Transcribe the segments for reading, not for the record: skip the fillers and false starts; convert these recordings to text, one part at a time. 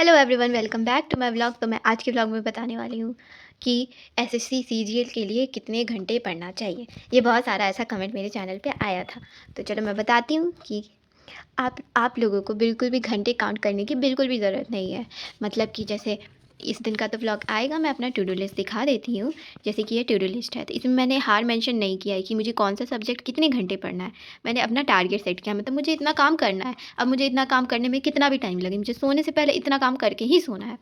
Hello everyone, welcome back to my vlog. तो मैं आज के व्लॉग में बताने वाली हूँ कि एसएससी सीजीएल के लिए कितने घंटे पढ़ना चाहिए। ये बहुत सारा ऐसा कमेंट मेरे चैनल पे आया था। तो चलो मैं बताती हूँ कि आप लोगों को बिल्कुल भी घंटे काउंट करने की बिल्कुल भी ज़रूरत नहीं है। मतलब कि जैसे इस दिन का तो व्लॉग आएगा, मैं अपना टू डू लिस्ट दिखा देती हूँ। जैसे कि ये टू डू लिस्ट है, तो इसमें मैंने हार मेंशन नहीं किया है कि मुझे कौन सा सब्जेक्ट कितने घंटे पढ़ना है। मैंने अपना टारगेट सेट किया, मतलब मुझे इतना काम करना है। अब मुझे इतना काम करने में कितना भी टाइम लगे, मुझे सोने से पहले इतना काम करके ही सोना है।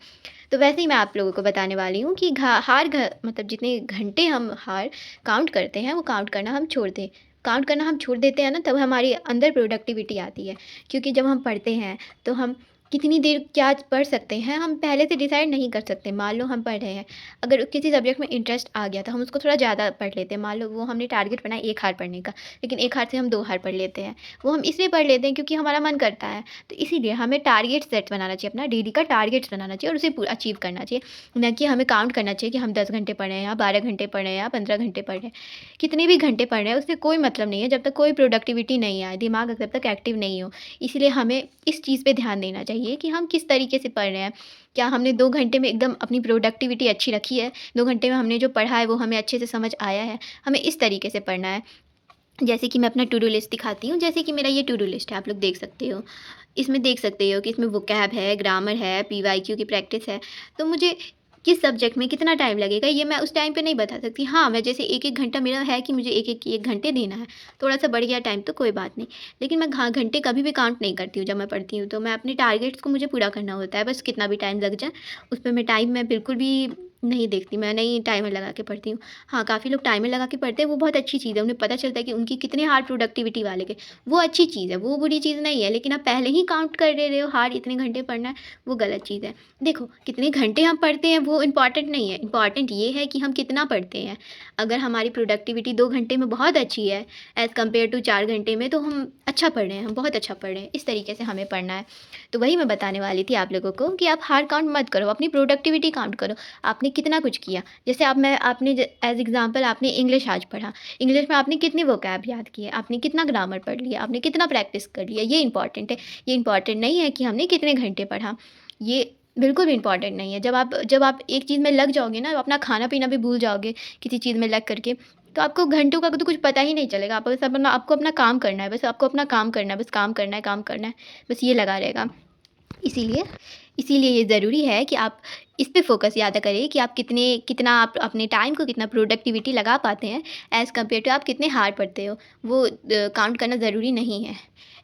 तो वैसे ही मैं आप लोगों को बताने वाली हूँ कि मतलब जितने घंटे हम हार काउंट करते हैं, वो काउंट करना हम छोड़ दें। काउंट करना हम छोड़ देते हैं ना, तब हमारे अंदर प्रोडक्टिविटी आती है। क्योंकि जब हम पढ़ते हैं तो हम कितनी देर क्या पढ़ सकते हैं, हम पहले से डिसाइड नहीं कर सकते। मान लो हम पढ़ रहे हैं, अगर किसी सब्जेक्ट में इंटरेस्ट आ गया तो हम उसको थोड़ा ज़्यादा पढ़ लेते हैं। मान लो वो हमने टारगेट बनाया 1 हार पढ़ने का, लेकिन 1 हार से हम 2 हार पढ़ लेते हैं। वो हम इसलिए पढ़ लेते हैं क्योंकि हमारा मन करता है। तो इसीलिए हमें टारगेट सेट बनाना चाहिए, अपना डेली का टारगेट्स बनाना चाहिए और उसे अचीव करना चाहिए। ना कि हमें काउंट करना चाहिए कि हम 10 घंटे पढ़ रहे हैं या 12 घंटे पढ़ रहे हैं या 15 घंटे पढ़ रहे हैं। कितने भी घंटे पढ़ रहे हैं उससे कोई मतलब नहीं है, जब तक कोई प्रोडक्टिविटी नहीं आए, दिमाग जब तक एक्टिव नहीं हो। इसलिए हमें इस चीज़ पे ध्यान देना चाहिए कि हम किस तरीके से पढ़ रहे हैं। क्या हमने 2 घंटे में एकदम अपनी प्रोडक्टिविटी अच्छी रखी है? 2 घंटे में हमने जो पढ़ा है वो हमें अच्छे से समझ आया है? हमें इस तरीके से पढ़ना है। जैसे कि मैं अपना टू डू लिस्ट दिखाती हूँ। जैसे कि मेरा ये टू डू लिस्ट है, आप लोग देख सकते हो। इसमें देख सकते हो कि इसमें वोकैब है, ग्रामर है, पीवाईक्यू की प्रैक्टिस है। तो मुझे किस सब्जेक्ट में कितना टाइम लगेगा, ये मैं उस टाइम पे नहीं बता सकती। हाँ, मैं जैसे 1-1 घंटा मेरा है कि मुझे 1 घंटे देना है। थोड़ा-सा बढ़ गया टाइम तो कोई बात नहीं। लेकिन मैं घंटे कभी भी काउंट नहीं करती हूँ जब मैं पढ़ती हूँ। तो मैं अपने टारगेट्स को मुझे पूरा करना होता है, बस कितना भी टाइम लग जाए। उस पे मैं बिल्कुल भी नहीं देखती, मैं नहीं टाइमर लगा के पढ़ती हूँ। हाँ, काफ़ी लोग टाइमर लगा के पढ़ते हैं, वो बहुत अच्छी चीज़ है। उन्हें पता चलता है कि उनकी कितने हार्ड प्रोडक्टिविटी वाले के, वो अच्छी चीज़ है, वो बुरी चीज़ नहीं है। लेकिन आप पहले ही काउंट कर ले रहे हो हार्ड इतने घंटे पढ़ना है, वो गलत चीज़ है। देखो, कितने घंटे हम पढ़ते हैं वो इम्पॉर्टेंट नहीं है, इम्पॉर्टेंट ये है कि हम कितना पढ़ते हैं। अगर हमारी प्रोडक्टिविटी 2 घंटे में बहुत अच्छी है एज़ कम्पेयर टू 4 घंटे में, तो हम अच्छा पढ़ रहे हैं, हम बहुत अच्छा पढ़ रहे हैं। इस तरीके से हमें पढ़ना है। तो वही मैं बताने वाली थी आप लोगों को कि आप हार्ड काउंट मत करो, अपनी प्रोडक्टिविटी काउंट करो। आपने कितना कुछ किया। जैसे अब मैं आपने एज़ एग्ज़ाम्पल आपने इंग्लिश आज पढ़ा। इंग्लिश में आपने कितने वोकैब याद किए, आपने कितना ग्रामर पढ़ लिया, आपने कितना प्रैक्टिस कर लिया, ये इम्पॉर्टेंट है। ये इम्पॉर्टेंट नहीं है कि हमने कितने घंटे पढ़ा। ये बिल्कुल भी इम्पॉर्टेंट नहीं है। जब आप एक चीज़ में लग जाओगे ना, अपना खाना-पीना भी भूल जाओगे किसी चीज़ में लग करके, तो आपको घंटों का तो कुछ पता ही नहीं चलेगा। आपको अपना काम करना है, बस आपको अपना काम करना है, बस काम करना है, काम करना है, बस ये लगा रहेगा। इसीलिए इसीलिए ये ज़रूरी है कि आप इस पे फ़ोकस ज़्यादा करें कि आप कितना आप अपने टाइम को कितना प्रोडक्टिविटी लगा पाते हैं एज़ कम्पेयर टू आप कितने हार्ड पढ़ते हो। वो काउंट करना ज़रूरी नहीं है।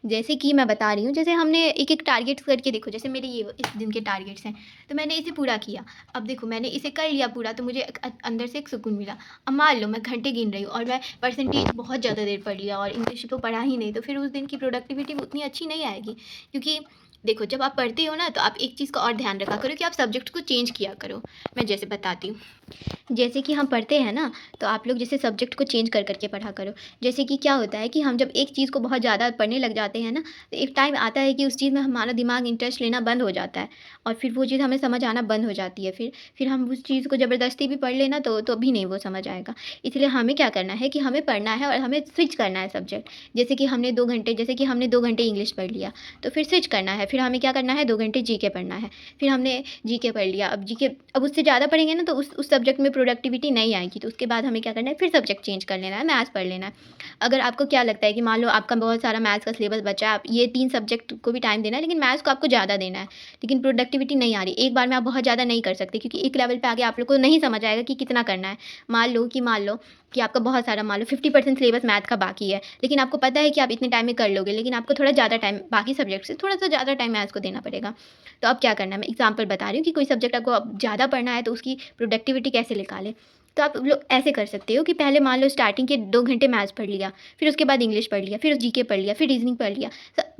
जैसे कि मैं बता रही हूँ, जैसे हमने एक-एक टारगेट्स करके देखो, जैसे मेरे ये इस दिन के टारगेट्स हैं, तो मैंने इसे पूरा किया। अब देखो मैंने इसे कर लिया पूरा, तो मुझे अंदर से एक सुकून मिला। अब मान लो मैं घंटे गिन रही हूँ और मैं परसेंटेज बहुत ज़्यादा देर पढ़ लिया और इंग्लिश तो पढ़ा ही नहीं, तो फिर उस दिन की प्रोडक्टिविटी उतनी अच्छी नहीं आएगी। क्योंकि देखो, जब आप पढ़ते हो ना, तो आप एक चीज़ का और ध्यान रखा करो कि आप सब्जेक्ट को चेंज किया करो। मैं जैसे बताती हूँ। जैसे कि हम पढ़ते हैं ना, तो आप लोग जैसे सब्जेक्ट को चेंज कर कर के पढ़ा करो। जैसे कि क्या होता है कि हम जब एक चीज़ को बहुत ज़्यादा पढ़ने लग जाते हैं ना, तो एक टाइम आता है कि उस चीज़ में हमारा दिमाग इंटरेस्ट लेना बंद हो जाता है और फिर वो चीज़ हमें समझ आना बंद हो जाती है। फिर हम उस चीज़ को ज़बरदस्ती भी पढ़ लेना, तो भी नहीं वो समझ आएगा। इसलिए हमें क्या करना है कि हमें पढ़ना है और हमें स्विच करना है सब्जेक्ट। जैसे कि हमने 2 घंटे इंग्लिश पढ़ लिया, तो फिर स्विच करना है। फिर हमें क्या करना है, 2 घंटे जीके पढ़ना है। फिर हमने जीके पढ़ लिया, अब उससे ज़्यादा पढ़ेंगे ना, तो उस सब्जेक्ट में प्रोडक्टिविटी नहीं आएगी। तो उसके बाद हमें क्या करना है, फिर सब्जेक्ट चेंज कर लेना है, मैथ्स पढ़ लेना है। अगर आपको क्या लगता है कि मान लो आपका बहुत सारा मैथ्स का सिलेबस बचा है, आप ये 3 सब्जेक्ट को भी टाइम देना है, लेकिन मैथ्स को आपको ज़्यादा देना है, लेकिन प्रोडक्टिविटी नहीं आ रही। एक बार में आप बहुत ज़्यादा नहीं कर सकते, क्योंकि एक लेवल पे आके आप लोग को नहीं समझ आएगा कि कितना करना है। मान लो कि आपका बहुत सारा, मान लो 50% सिलेबस मैथ का बाकी है, लेकिन आपको पता है कि आप इतने टाइम में कर लोगे, लेकिन आपको थोड़ा ज़्यादा टाइम बाकी सब्जेक्ट से थोड़ा-सा ज़्यादा टाइम मैथ्स को देना पड़ेगा। तो अब क्या करना है, मैं एग्ज़ाम्पल बता रही हूँ कि कोई सब्जेक्ट आपको अब ज़्यादा पढ़ना है, तो उसकी प्रोडक्टिविटी कैसे निकालें। तो आप लोग ऐसे कर सकते हो कि पहले मान लो स्टार्टिंग के 2 घंटे मैथ्स पढ़ लिया, फिर उसके बाद इंग्लिश पढ़ लिया, फिर जीके पढ़ लिया, फिर रीज़निंग पढ़ लिया।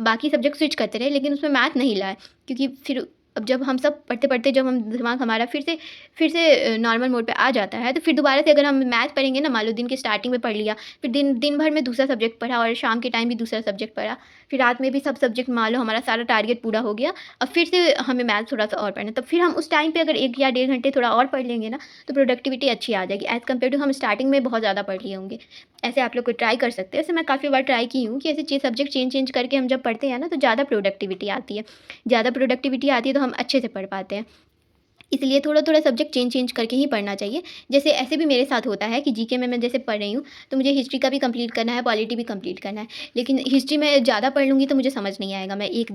बाकी सब्जेक्ट स्विच करते रहे, लेकिन उसमें मैथ नहीं लाए, क्योंकि फिर अब जब हम सब पढ़ते-पढ़ते जब हम दिमाग हमारा फिर से नॉर्मल मोड पे आ जाता है, तो फिर दोबारा से अगर हम मैथ पढ़ेंगे ना, मान लो दिन के स्टार्टिंग में पढ़ लिया, फिर दिन दिन भर में दूसरा सब्जेक्ट पढ़ा और शाम के टाइम भी दूसरा सब्जेक्ट पढ़ा, फिर रात में भी सब सब्जेक्ट, मान लो हमारा सारा टारगेट पूरा हो गया, अब फिर से हमें मैथ थोड़ा-सा और पढ़ना है, तब फिर हम उस टाइम पे अगर 1 या डेढ़ घंटे थोड़ा और पढ़ लेंगे ना, तो प्रोडक्टिविटी अच्छी आ जाएगी एज़ कम्पेयर टू हम स्टार्टिंग में बहुत ज़्यादा पढ़ लिए होंगे। ऐसे आप लोग को ट्राई कर सकते हैं। वैसे मैं काफ़ी बार ट्राई की हूँ कि ऐसे सब्जेक्ट चेंज चेंज करके हम जब पढ़ते हैं ना, तो ज़्यादा प्रोडक्टिविटी आती है। ज़्यादा प्रोडक्टिविटी आती है तो हम अच्छे से पढ़ पाते हैं। इसलिए थोड़ा-थोड़ा सब्जेक्ट चेंज करके ही पढ़ना चाहिए। जैसे ऐसे भी मेरे साथ होता है कि जीके में मैं जैसे पढ़ रही हूँ, तो मुझे हिस्ट्री का भी कंप्लीट करना है, पॉलिटी भी कंप्लीट करना है। लेकिन हिस्ट्री में ज़्यादा पढ़ लूँगी तो मुझे समझ नहीं आएगा, मैं एक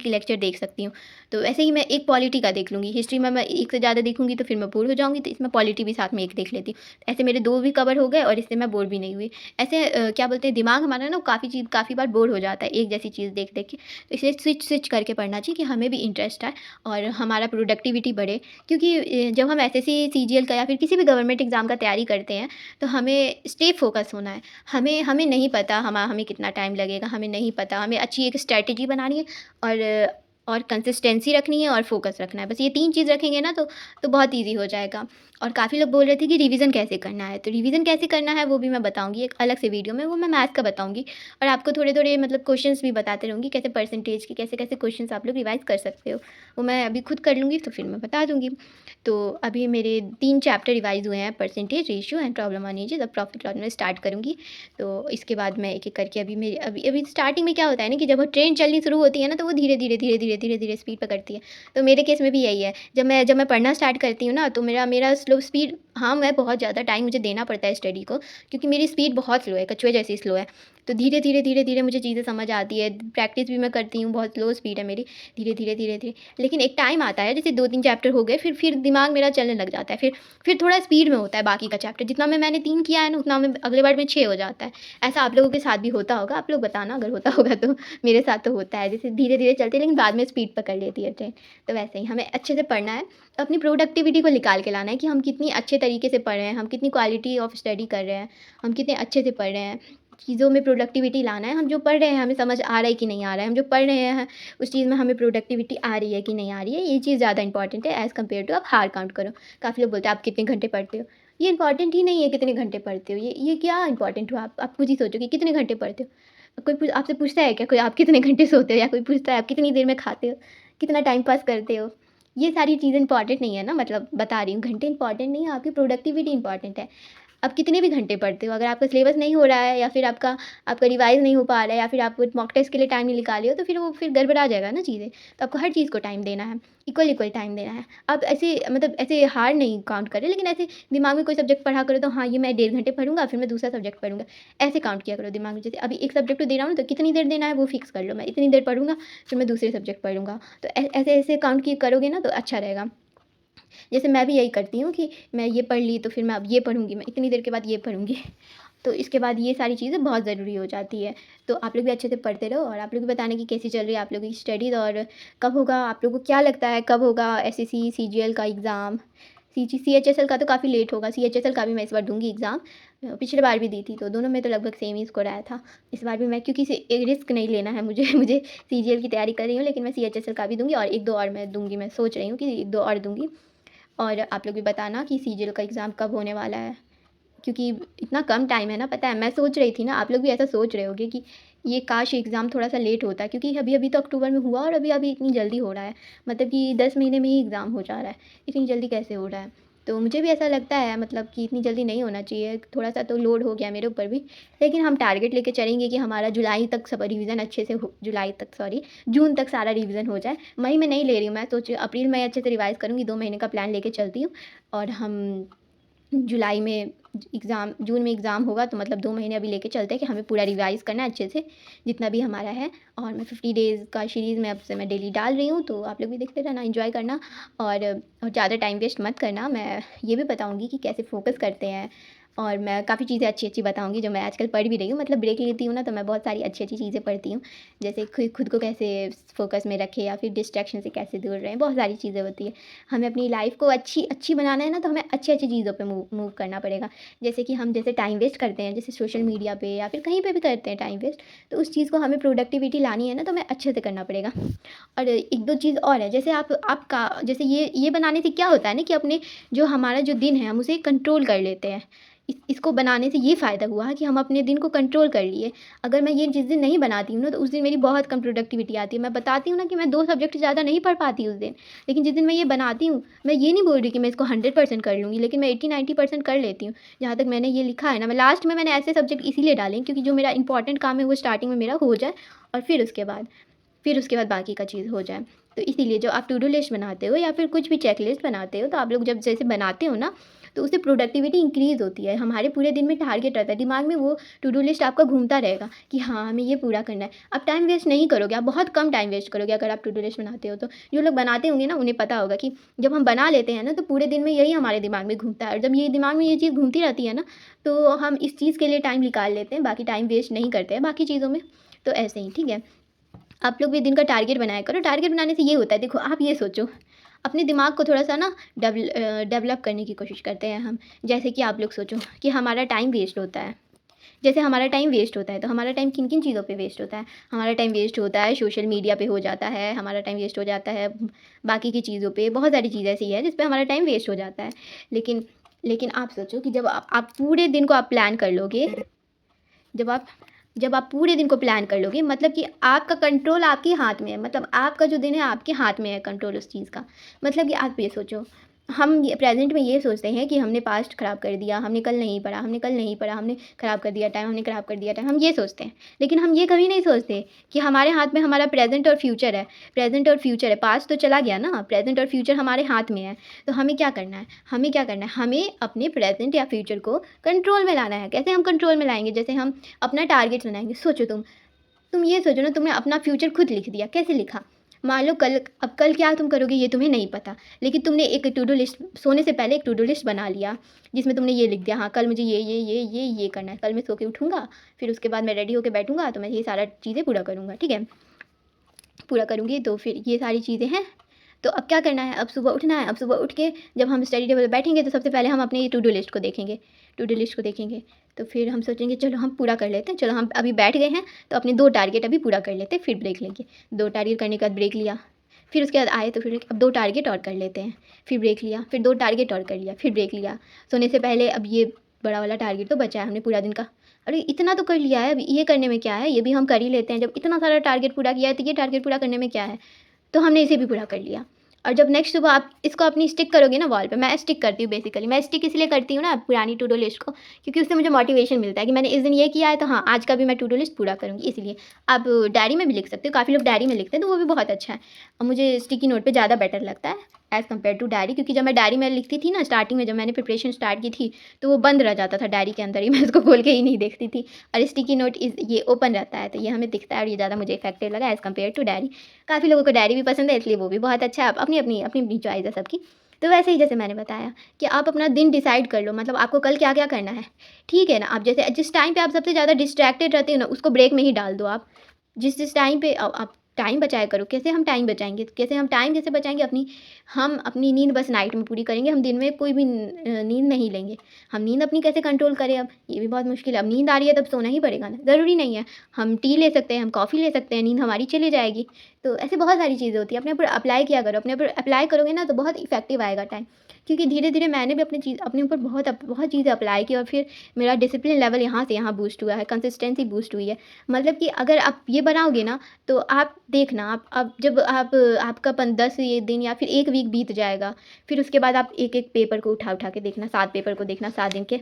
ही लेक्चर देख सकती हूँ। तो ऐसे ही मैं एक पॉलिटी का देख लूँगी, हिस्ट्री में मैं एक से ज़्यादा देखूँगी तो फिर मैं बोर हो जाऊँगी, तो इसमें पॉलिटी भी साथ में एक देख लेती हूँ। ऐसे मेरे 2 भी कवर हो गए और इससे मैं बोर भी नहीं हुई। ऐसे क्या बोलते हैं, दिमाग हमारा ना काफ़ी बार बोर हो जाता है एक जैसी चीज़ देख-देख के। तो इसलिए स्विच करके पढ़ना चाहिए कि हमें भी इंटरेस्ट आए और हमारा प्रोडक्टिविटी बढ़े। क्योंकि जब हम एसएससी, सीजीएल का या फिर किसी भी गवर्नमेंट एग्ज़ाम का तैयारी करते हैं, तो हमें स्टे फ़ोकस होना है। हमें हमें नहीं पता हमें कितना टाइम लगेगा, हमें नहीं पता। हमें अच्छी एक स्ट्रैटेजी बनानी है और कंसिस्टेंसी रखनी है और फ़ोकस रखना है। बस ये 3 चीज़ रखेंगे ना तो बहुत ईज़ी हो जाएगा। और काफ़ी लोग बोल रहे थे कि रिवीज़न कैसे करना है, तो रिवीज़न कैसे करना है वो भी मैं बताऊँगी एक अलग से वीडियो में, वो मैं मैथ्स का बताऊँगी। और आपको थोड़े-थोड़े मतलब क्वेश्चंस भी बताते रहूँगी, कैसे परसेंटेज के कैसे-कैसे क्वेश्चंस आप लोग रिवाइज़ कर सकते हो। वो मैं अभी खुद कर लूँगी तो फिर मैं बता दूँगी। तो अभी मेरे 3 चैप्टर रिवाइज़ हुए हैं, percentage, ratio and problem on edges. अब प्रॉफिट लॉस में स्टार्ट करूँगी। तो इसके बाद मैं एक-एक करके अभी स्टार्टिंग में क्या होता है ना कि जब वो ट्रेन चलनी शुरू होती है ना, तो वो धीरे-धीरे स्पीड पकड़ती है। तो मेरे केस में भी यही है। जब मैं पढ़ना स्टार्ट करती हूँ ना, तो मेरा स्लो स्पीड, हाँ, मैं बहुत ज़्यादा टाइम मुझे देना पड़ता है स्टडी को, क्योंकि मेरी स्पीड बहुत स्लो है, कछुए जैसी स्लो है। तो धीरे-धीरे मुझे चीज़ें समझ आती है, प्रैक्टिस भी मैं करती हूँ, बहुत स्लो स्पीड है मेरी, धीरे-धीरे। लेकिन एक टाइम आता है, जैसे 2-3 चैप्टर हो गए, फिर दिमाग मेरा चलने लग जाता है, फिर थोड़ा स्पीड में होता है बाकी का चैप्टर, जितना मैंने 3 किया है ना, उतना में अगले बार में 6 हो जाता है। ऐसा आप लोगों के साथ भी होता होगा, आप लोग बताना अगर होता होगा तो। मेरे साथ तो होता है, जैसे धीरे-धीरे चलती है लेकिन बाद में स्पीड पकड़ लेती है ट्रेन। तो वैसे ही हमें अच्छे से पढ़ना है, अपनी प्रोडक्टिविटी को निकाल के लाना है कि हम कितनी अच्छे तरीके से पढ़ रहे हैं, हम कितनी क्वालिटी ऑफ स्टडी कर रहे हैं, हम कितने अच्छे से पढ़ रहे हैं। चीज़ों में प्रोडक्टिविटी लाना है, हम जो पढ़ रहे हैं हमें समझ आ रहा है कि नहीं आ रहा है, हम जो पढ़ रहे हैं उस चीज़ में हमें प्रोडक्टिविटी आ रही है कि नहीं आ रही है, ये चीज़ ज़्यादा इंपॉर्टेंट है एज़ कम्पेयर टू आप हार काउंट करो। काफ़ी लोग बोलते हैं आप कितने घंटे पढ़ते हो? ये इंपॉर्टेंट ही नहीं है कितने घंटे पढ़ते हो, ये क्या इंपॉर्टेंट हुआ? आप खुद ही सोचो कि कितने घंटे पढ़ते हो? कोई आपसे पूछता है क्या, कोई आप कितने घंटे सोते हो, या कोई पूछता है आप कितनी देर में खाते हो, कितना टाइम पास करते हो? ये सारी चीज़ें इंपॉर्टेंट नहीं है ना, मतलब बता रही हूँ, घंटे इंपॉर्टेंट नहीं है, आपकी प्रोडक्टिविटी इंपॉर्टेंट है। आप कितने भी घंटे पढ़ते हो, अगर आपका सिलेबस नहीं हो रहा है या फिर आपका आपका रिवाइज़ नहीं हो पा रहा है या फिर आप मॉक टेस्ट के लिए टाइम नहीं निकाले हो, तो फिर गड़बड़ा जाएगा ना चीज़ें। तो आपको हर चीज़ को टाइम देना है, इक्वल टाइम देना है। आप ऐसे मतलब ऐसे हार नहीं काउंट करें, लेकिन ऐसे दिमाग में कोई सब्जेक्ट पढ़ा करो तो हाँ, ये मैं 1.5 घंटे पढ़ूँगा, फिर मैं दूसरा सब्जेक्ट पढ़ूँगा। ऐसे काउंट किया करो दिमाग में, जैसे अभी एक सब्जेक्ट तो दे रहा हूँ, तो कितनी देर देना है वो फिक्स कर लो। मैं इतनी देर पढ़ूँगा, फिर मैं दूसरे सब्जेक्ट पढ़ूँगा। तो ऐसे काउंट किए करोगे ना तो अच्छा रहेगा। जैसे मैं भी यही करती हूँ कि मैं ये पढ़ ली तो फिर मैं अब ये पढ़ूँगी, मैं इतनी देर के बाद ये पढ़ूँगी। तो इसके बाद ये सारी चीज़ें बहुत ज़रूरी हो जाती है। तो आप लोग भी अच्छे से पढ़ते रहो और आप लोग भी बताना कि कैसी चल रही है आप लोगों की स्टडीज़, और कब होगा, आप लोगों को क्या लगता है कब होगा एसएससी, सीजीएल का एग्ज़ाम। सीएचएसएल का तो काफ़ी लेट होगा, सीएचएसएल का भी मैं इस बार दूँगी एग्ज़ाम। पिछली बार भी दी थी, तो दोनों में तो लगभग सेम ही स्कोर आया था। इस बार भी मैं, क्योंकि रिस्क नहीं लेना है मुझे मुझे सीजीएल की तैयारी कर रही हूँ, लेकिन मैं सीएचएसएल का भी दूँगी और 1-2 और मैं दूँगी, मैं सोच रही हूँ कि 1-2 और दूँगी। और आप लोग भी बताना कि सीजीएल का एग्ज़ाम कब होने वाला है, क्योंकि इतना कम टाइम है ना, पता है मैं सोच रही थी ना, आप लोग भी ऐसा सोच रहे होंगे कि ये काश एग्ज़ाम थोड़ा-सा लेट होता, क्योंकि अभी-अभी तो अक्टूबर में हुआ और अभी-अभी इतनी जल्दी हो रहा है। मतलब कि 10 महीने में ही एग्ज़ाम हो जा रहा है, इतनी जल्दी कैसे हो रहा है? तो मुझे भी ऐसा लगता है, मतलब कि इतनी जल्दी नहीं होना चाहिए, थोड़ा-सा तो लोड हो गया मेरे ऊपर भी। लेकिन हम टारगेट लेके चलेंगे कि हमारा जुलाई तक सब रिवीज़न अच्छे से हो, जुलाई तक सॉरी, जून तक सारा रिवीज़न हो जाए। मई में नहीं ले रही हूँ मैं, सोच अप्रैल मई अच्छे से रिवाइज़ करूँगी, 2 महीने का प्लान लेके चलती हूँ। और हम जुलाई में जून में एग्ज़ाम होगा, तो मतलब 2 महीने अभी लेके चलते हैं कि हमें पूरा रिवाइज़ करना है अच्छे से, जितना भी हमारा है। और मैं 50 डेज़ का सीरीज़ में अब से मैं डेली डाल रही हूँ, तो आप लोग भी देखते रहना, एन्जॉय करना और ज़्यादा टाइम वेस्ट मत करना। मैं ये भी बताऊँगी कि कैसे फ़ोकस करते हैं, और मैं काफ़ी चीज़ें अच्छी-अच्छी बताऊँगी जो मैं आजकल पढ़ भी रही हूँ। मतलब ब्रेक लेती हूँ ना, तो मैं बहुत सारी अच्छी-अच्छी चीज़ें पढ़ती हूँ। जैसे खुद को कैसे फ़ोकस में रखें या फिर डिस्ट्रैक्शन से कैसे दूर रहें, बहुत सारी चीज़ें होती हैं। हमें अपनी लाइफ़ को अच्छी बनाना है ना, तो हमें अच्छी-अच्छी चीज़ों पे मूव करना पड़ेगा। जैसे कि हम जैसे टाइम वेस्ट करते हैं, जैसे सोशल मीडिया पे या फिर कहीं पे भी करते हैं टाइम वेस्ट, तो उस चीज़ को हमें प्रोडक्टिविटी लानी है ना, तो हमें अच्छे से करना पड़ेगा। और 1-2 चीज़ और है, जैसे आपका जैसे ये बनाने से क्या होता है ना कि अपने जो हमारा जो दिन है हम उसे कंट्रोल कर लेते हैं। इसको बनाने से ये फ़ायदा हुआ कि हम अपने दिन को कंट्रोल कर लिए। अगर मैं ये जिस दिन नहीं बनाती हूँ ना, तो उस दिन मेरी बहुत कम प्रोडक्टिविटी आती है। मैं बताती हूँ ना कि मैं 2 सब्जेक्ट से ज़्यादा नहीं पढ़ पाती उस दिन। लेकिन जिस दिन मैं ये बनाती हूँ, मैं ये नहीं बोल रही कि मैं इसको 100% कर लूँगी, लेकिन मैं 80-90% कर लेती हूँ। जहाँ तक मैंने ये लिखा है ना, मैं लास्ट में मैंने ऐसे सब्जेक्ट इसीलिए डाले हैं क्योंकि जो मेरा इंपॉर्टेंट काम है वो स्टार्टिंग में मेरा हो जाए, और फिर उसके बाद बाकी का चीज़ हो जाए। तो इसीलिए जब आप टू डू लिस्ट बनाते हो या फिर कुछ भी चेक लिस्ट बनाते हो, तो आप लोग जब जैसे बनाते हो ना, तो उससे प्रोडक्टिविटी इंक्रीज़ होती है। हमारे पूरे दिन में टारगेट रहता है, दिमाग में वो टू डू लिस्ट आपका घूमता रहेगा कि हाँ, हमें ये पूरा करना है। आप टाइम वेस्ट नहीं करोगे, आप बहुत कम टाइम वेस्ट करोगे अगर आप टू डू लिस्ट बनाते हो तो। जो लोग बनाते होंगे ना, उन्हें पता होगा कि जब हम बना लेते हैं ना, तो पूरे दिन में यही हमारे दिमाग में घूमता है, और जब ये दिमाग में ये चीज़ घूमती रहती है ना, तो हम इस चीज़ के लिए टाइम निकाल लेते हैं, बाकी टाइम वेस्ट नहीं करते हैं बाकी चीज़ों में। तो ऐसे ही, ठीक है? आप लोग भी दिन का टारगेट बनाया करो। टारगेट बनाने से ये होता है, देखो आप ये सोचो, अपने दिमाग को थोड़ा-सा ना डेवलप करने की कोशिश करते हैं हम। जैसे कि आप लोग सोचो कि हमारा टाइम वेस्ट होता है। जैसे हमारा टाइम वेस्ट होता है, तो हमारा टाइम किन-किन चीज़ों पे वेस्ट होता है? हमारा टाइम वेस्ट होता है सोशल मीडिया पे हो जाता है, हमारा टाइम वेस्ट हो जाता है बाकी की चीज़ों पे, बहुत सारी चीज़ ऐसी है जिस पे हमारा टाइम वेस्ट हो जाता है। लेकिन लेकिन आप सोचो कि जब आप पूरे दिन को आप प्लान कर लोगे, जब आप जब आप पूरे दिन को प्लान कर लोगे, मतलब कि आपका कंट्रोल आपके हाथ में है, मतलब आपका जो दिन है आपके हाथ में है कंट्रोल उस चीज़ का। मतलब कि आप ये सोचो, हम ये प्रेज़ेंट में ये सोचते हैं कि हमने पास्ट ख़राब कर दिया, हमने कल नहीं पढ़ा, हमने ख़राब कर दिया टाइम, हमने ख़राब कर दिया टाइम, हम ये सोचते हैं। लेकिन हम ये कभी नहीं सोचते कि हमारे हाथ में हमारा प्रेज़ेंट और फ्यूचर है। प्रेज़ेंट और फ्यूचर है, पास्ट तो चला गया ना, प्रेज़ेंट और फ्यूचर हमारे हाथ में है। तो हमें क्या करना है? हमें अपने प्रेज़ेंट या फ्यूचर को कंट्रोल में लाना है। कैसे हम कंट्रोल में लाएँगे? जैसे हम अपना टारगेट बनाएँगे। सोचो तुम ये सोचो ना, तुमने अपना फ्यूचर खुद लिख दिया। कैसे लिखा? मान लो कल क्या तुम करोगे ये तुम्हें नहीं पता, लेकिन तुमने एक टू डू लिस्ट, सोने से पहले एक टू डू लिस्ट बना लिया, जिसमें तुमने ये लिख दिया, हाँ, कल मुझे ये करना है। कल मैं सो के उठूँगा, फिर उसके बाद मैं रेडी होके बैठूँगा, तो मैं ये सारा चीज़ें पूरा करूँगा, ठीक है? पूरा करूँगी, तो फिर ये सारी चीज़ें हैं। तो अब क्या करना है? अब सुबह उठना है। अब सुबह उठ के जब हम स्टडी टेबल पे बैठेंगे, तो सबसे पहले हम अपनी टू डू लिस्ट को देखेंगे। टू डू लिस्ट को देखेंगे, तो फिर हम सोचेंगे चलो हम पूरा कर लेते हैं। चलो हम अभी बैठ गए हैं, तो अपने 2 टारगेट अभी पूरा कर लेते हैं, फिर ब्रेक लेंगे। 2 टारगेट करने के बाद ब्रेक लिया। फिर उसके बाद आए तो फिर अब 2 टारगेट और कर लेते हैं, फिर ब्रेक लिया, फिर 2 टारगेट और कर लिया, फिर ब्रेक लिया। सोने से पहले अब ये बड़ा वाला टारगेट तो बचा है हमने पूरा दिन का। अरे इतना तो कर लिया है, अब ये करने में क्या है? ये भी हम कर ही लेते हैं। जब इतना सारा टारगेट पूरा किया है, तो ये टारगेट पूरा करने में क्या है? तो हमने इसे भी पूरा कर लिया। और जब नेक्स्ट सुबह आप इसको अपनी स्टिक करोगे ना वॉल पे, मैं स्टिक करती हूँ बेसिकली, मैं स्टिक इसलिए करती हूँ ना पुरानी टू डू लिस्ट को, क्योंकि उससे मुझे मोटिवेशन मिलता है कि मैंने इस दिन ये किया है, तो हाँ, आज का भी मैं टू डू लिस्ट पूरा करूँगी, इसलिए। आप डायरी में भी लिख सकते हो, काफ़ी लोग डायरी में लिखते हैं, तो वो भी बहुत अच्छा है। और मुझे स्टिकी नोट पे ज़्यादा बेटर लगता है एज़ कम्पेयर टू डायरी, क्योंकि जब मैं डायरी में लिखती थी ना स्टार्टिंग में, जब मैंने प्रिपरेशन स्टार्ट की थी, तो वो बंद रह जाता था डायरी के अंदर ही, मैं उसको खोल के ही नहीं देखती थी। और स्टिकी नोट ये ओपन रहता है, तो ये हमें दिखता है, और ये ज़्यादा मुझे इफेक्टिव लगा एज़ कम्पेयर टू डायरी। काफ़ी लोगों को डायरी भी पसंद है, इसलिए वो भी बहुत अच्छा है। अपनी चॉइस है सबकी। तो वैसे ही जैसे मैंने बताया कि आप अपना दिन डिसाइड कर लो, मतलब आपको कल क्या-क्या करना है, ठीक है ना? आप जैसे जिस टाइम पे आप सबसे ज़्यादा डिस्ट्रैक्टेड रहते हो ना, उसको ब्रेक में ही डाल दो आप। जिस टाइम पे आप टाइम बचाया करो। कैसे हम टाइम बचाएँगे? कैसे बचाएँगे अपनी? हम अपनी नींद बस नाइट में पूरी करेंगे, हम दिन में कोई भी नींद नहीं लेंगे। हम नींद अपनी कैसे कंट्रोल करें अब? ये भी बहुत मुश्किल है। अब नींद आ रही है, तब सोना ही पड़ेगा ना, ज़रूरी नहीं है। हम टी ले सकते हैं, हम कॉफ़ी ले सकते हैं, नींद हमारी चली जाएगी। तो ऐसे बहुत सारी चीज़ें होती हैं, अपने ऊपर अप्लाई किया करो, अपने ऊपर अप्लाई करोगे ना, तो बहुत इफ़ेक्टिव आएगा टाइम। क्योंकि धीरे-धीरे मैंने भी अपने ऊपर बहुत चीज़ें अप्लाई की, और फिर मेरा डिसिप्लिन लेवल यहाँ से यहाँ बूस्ट हुआ है, कंसिस्टेंसी बूस्ट हुई है। मतलब कि अगर आप ये बनाओगे ना, तो आप देखना, आप जब आपका 10 ये दिन या फिर 1 वीक बीत जाएगा, फिर उसके बाद आप एक-एक पेपर को उठा के देखना, 7 पेपर को देखना 7 दिन के।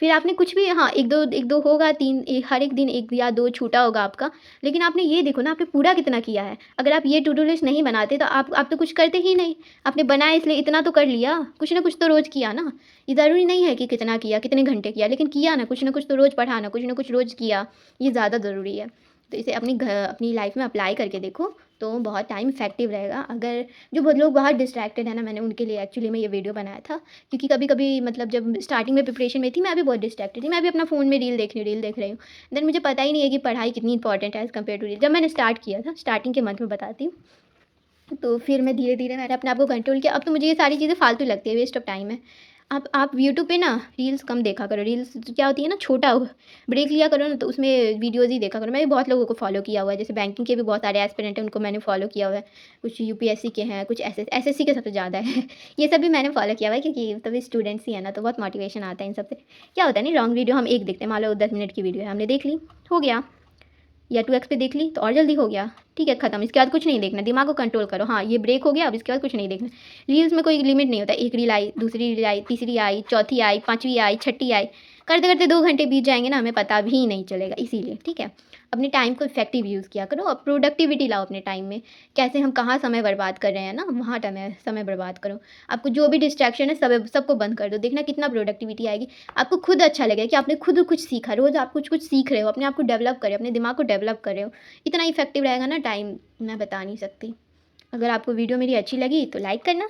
फिर आपने कुछ भी, हाँ, 1-2 होगा, 3 हर एक दिन 1 या 2 छूटा होगा आपका, लेकिन आपने ये देखो ना आपने पूरा कितना किया है। अगर आप ये टू डू लिस्ट नहीं बनाते, तो आप तो कुछ करते ही नहीं। आपने बनाया इसलिए इतना तो कर लिया, कुछ ना कुछ तो रोज़ किया ना। ये ज़रूरी नहीं है कि कितना किया, कितने घंटे किया, लेकिन किया ना कुछ तो रोज़ पढ़ा ना, कुछ ना कुछ रोज़ किया, ये ज़्यादा ज़रूरी है। तो इसे अपनी लाइफ़ में अप्लाई करके देखो, तो बहुत टाइम इफ़ेक्टिव रहेगा। अगर जो बहुत लोग बाहर डिस्ट्रैक्टेड है ना, मैंने उनके लिए एक्चुअली में ये वीडियो बनाया था, क्योंकि कभी-कभी मतलब जब स्टार्टिंग में प्रिपरेशन में थी, मैं भी बहुत डिस्ट्रैक्टेड थी। मैं भी अपना फ़ोन में रील देख रही हूँ। देन मुझे पता ही नहीं है कि पढ़ाई कितनी इंपॉर्टेंट है एज़ कम्पेयर टू रील। जब मैंने स्टार्ट किया था, स्टार्टिंग के मंथ में बताती हूँ, तो फिर मैं धीरे-धीरे मैंने अपने आप को कंट्रोल किया। अब तो मुझे ये सारी चीज़ें फालतू लगती है, वेस्ट ऑफ टाइम है। आप यूट्यूब पे ना रील्स कम देखा करो। रील्स क्या होती है ना, छोटा ब्रेक लिया करो ना, तो उसमें वीडियोज़ ही देखा करो। मैंने बहुत लोगों को फॉलो किया हुआ है, जैसे बैंकिंग के भी बहुत सारे एस्पिरेंट हैं, उनको मैंने फॉलो किया हुआ है। कुछ यूपीएससी के हैं, कुछ एसएससी के सबसे ज़्यादा है। ये सब भी मैंने फॉलो किया हुआ है, क्योंकि तभी स्टूडेंट्स ही है ना, तो बहुत मोटिवेशन आता है इन सब से। क्या होता है ना, लॉन्ग वीडियो हम एक देखते हैं, मान लो 10 मिनट की वीडियो है, हमने देख ली, हो गया। या 2x पे देख ली तो और जल्दी हो गया, ठीक है, ख़त्म। इसके बाद कुछ नहीं देखना, दिमाग को कंट्रोल करो। हाँ, ये ब्रेक हो गया, अब इसके बाद कुछ नहीं देखना। रील्स में कोई लिमिट नहीं होता, एक रील आई, दूसरी रील आई, तीसरी आई, चौथी आई, 5वीं आई, छठी आई, करते-करते 2 घंटे बीत जाएँगे ना, हमें पता भी नहीं चलेगा, इसीलिए, ठीक है। अपने टाइम को इफ़ेक्टिव यूज़ किया करो और प्रोडक्टिविटी लाओ अपने टाइम में। कैसे हम कहाँ समय बर्बाद कर रहे हैं ना, वहाँ समय समय बर्बाद करो। आपको जो भी डिस्ट्रैक्शन है सबको बंद कर दो। देखना कितना प्रोडक्टिविटी आएगी। आपको खुद अच्छा लगेगा कि आपने खुद कुछ सीखा। रोज़ आप कुछ सीख रहे हो, अपने आप को डेवलप कर रहे हो, अपने दिमाग को डेवलप कर रहे हो। इतना इफ़ेक्टिव रहेगा ना टाइम, मैं बता नहीं सकती। अगर आपको वीडियो मेरी अच्छी लगी तो लाइक करना,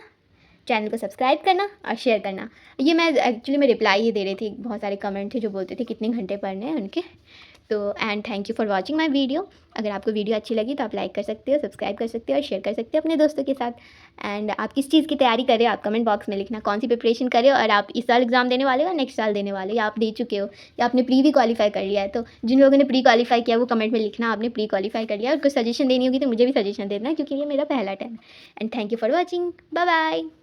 चैनल को सब्सक्राइब करना और शेयर करना। ये मैं एक्चुअली मैं रिप्लाई ही दे रही थी, बहुत सारे कमेंट थे जो बोलते थे कितने घंटे पढ़ने हैं उनके। तो and thank you for watching my video. अगर आपको वीडियो अच्छी लगी तो आप लाइक कर सकते हो, सब्सक्राइब कर सकते हो और शेयर कर सकते हो अपने दोस्तों के साथ। एंड आप किस चीज़ की तैयारी कर रहे हो, आप कमेंट बॉक्स में लिखना कौन सी प्रिपरेशन कर रहे हो, और आप इस साल एग्ज़ाम देने वाले हो या नेक्स्ट साल देने वाले हो, या आप दे चुके हो या आपने प्री भी क्वालीफाई कर लिया है। तो जिन लोगों ने प्री क्वालीफाई किया वो कमेंट में लिखना आपने प्री क्वालीफाई कर लिया है। और कुछ सजेशन देनी होगी तो मुझे भी सजेशन देना, क्योंकि ये मेरा पहला टाइम है। And thank you for watching. Bye bye.